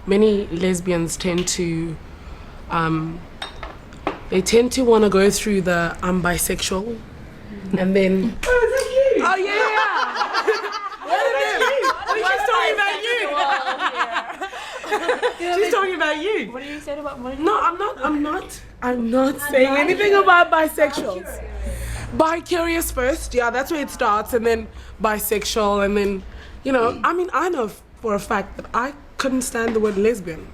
many lesbians tend to they tend to want to go through the I'm bisexual, and then Oh, is that you? oh yeah. She's talking about you. What are you saying about money? No, I'm not saying anything about bisexuals. Bi-curious first, yeah, that's where it starts, and then bisexual, and then, you know, I mean, I know for a fact that I couldn't stand the word lesbian.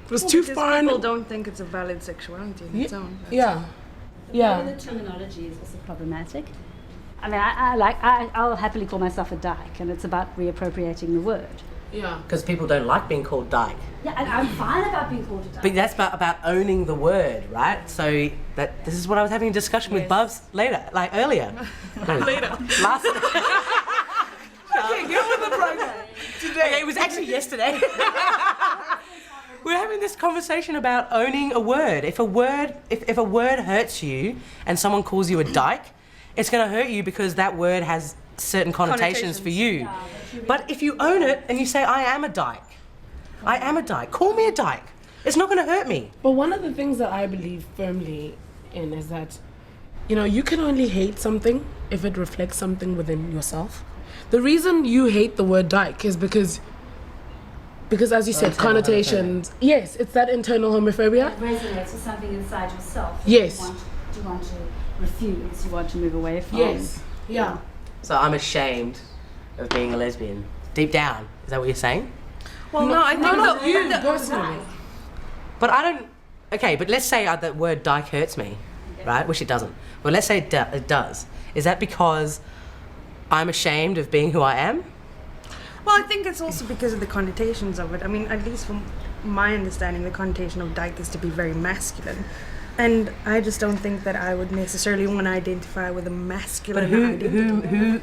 It was too far. People don't think it's a valid sexuality in its own. Yeah. The terminology is also problematic. I mean, I'll happily call myself a dyke, and it's about reappropriating the word. Yeah. Because people don't like being called dyke. Yeah, and I'm fine about being called a dyke. But that's about owning the word, right? So this is what I was having a discussion with Bubs earlier. Later. Last. Okay, get with the program. Today. Okay, it was actually yesterday. We're having this conversation about owning a word. If a word hurts you and someone calls you a dyke, it's going to hurt you because that word has certain connotations for you. Yeah, But if you own it and you say, I am a dyke, call me a dyke. It's not going to hurt me. But one of the things that I believe firmly in is that, you know, you can only hate something if it reflects something within yourself. The reason you hate the word dyke is because as you said, connotations. Yes, it's that internal homophobia. It resonates with something inside yourself. Yes. You want to refuse, you want to move away from. Yes. Yeah. So I'm ashamed of being a lesbian. Deep down. Is that what you're saying? Well, no, I think not you personally. But I don't... Okay, but let's say the word dyke hurts me, right? Which it doesn't. But let's say it does. Is that because I'm ashamed of being who I am? Well, I think it's also because of the connotations of it. I mean, at least from my understanding, the connotation of dyke is to be very masculine. And I just don't think that I would necessarily want to identify with a masculine identity.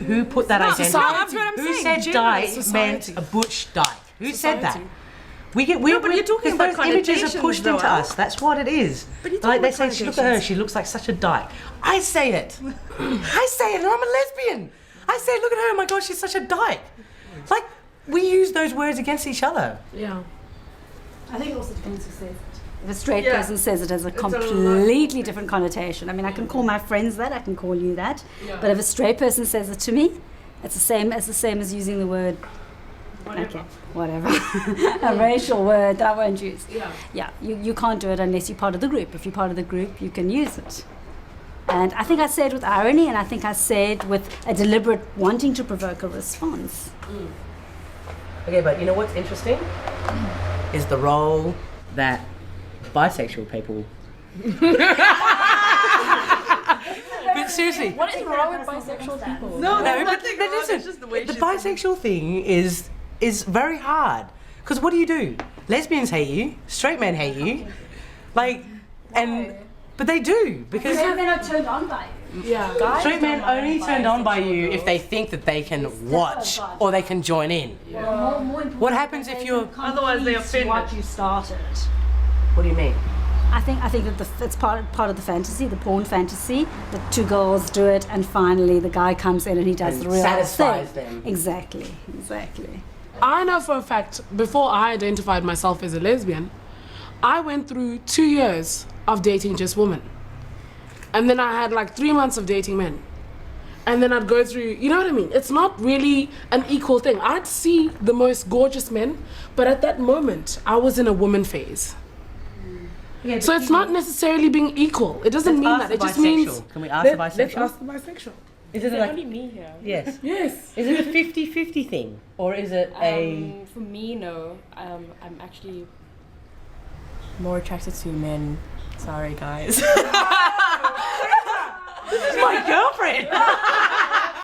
Who put that identity? society. That's what I'm Who saying. said dyke Society. meant a butch dyke? Who said that? Society. But you're talking about those images are connotations, pushed though, into Al. us. That's what it is. But you're Like talking they about say, look at her. She looks like such a dyke. I say it. I say it, and I'm a lesbian. I say, look at her. Oh my God, she's such a dyke. Like we use those words against each other. Yeah. I think it also depends who says it. If a straight person says it has a completely different connotation. I mean, I can call my friends that, I can call you that. Yeah. But if a straight person says it to me, it's the same as using the word whatever. A racial word that I won't use. Yeah, you can't do it unless you're part of the group. If you're part of the group, you can use it. And I think I say it with irony, and I think I say it with a deliberate wanting to provoke a response. Okay, but you know what's interesting? Is the role that bisexual people... But seriously... What is wrong with bisexual people? No, but listen, it's just the way the she's bisexual thing is very hard. Because what do? Lesbians hate you, straight men hate you. Like, but they do, because... They're not turned on by you. Yeah. Straight men only turned on by you if they think that they can watch or they can join in. More important, What happens if you're... Otherwise they're offended. what you started. What do you mean? I think that it's part of the fantasy, the porn fantasy. The two girls do it, and finally the guy comes in and he does And the real satisfies thing. them. Exactly. I know for a fact, before I identified myself as a lesbian, I went through 2 years of dating just women. And then I had like 3 months of dating men. And then I'd go through, you know what I mean? It's not really an equal thing. I'd see the most gorgeous men, but at that moment, I was in a woman phase. Yeah, So it's not necessarily being equal. It doesn't mean that. It just means... Can we ask the Let's bisexual? ask the bisexual. Is it Only me here. Yes. Yes. Is it a 50-50 thing? Or is it a... For me, no. I'm actually more attracted to men. Sorry, guys. My girlfriend!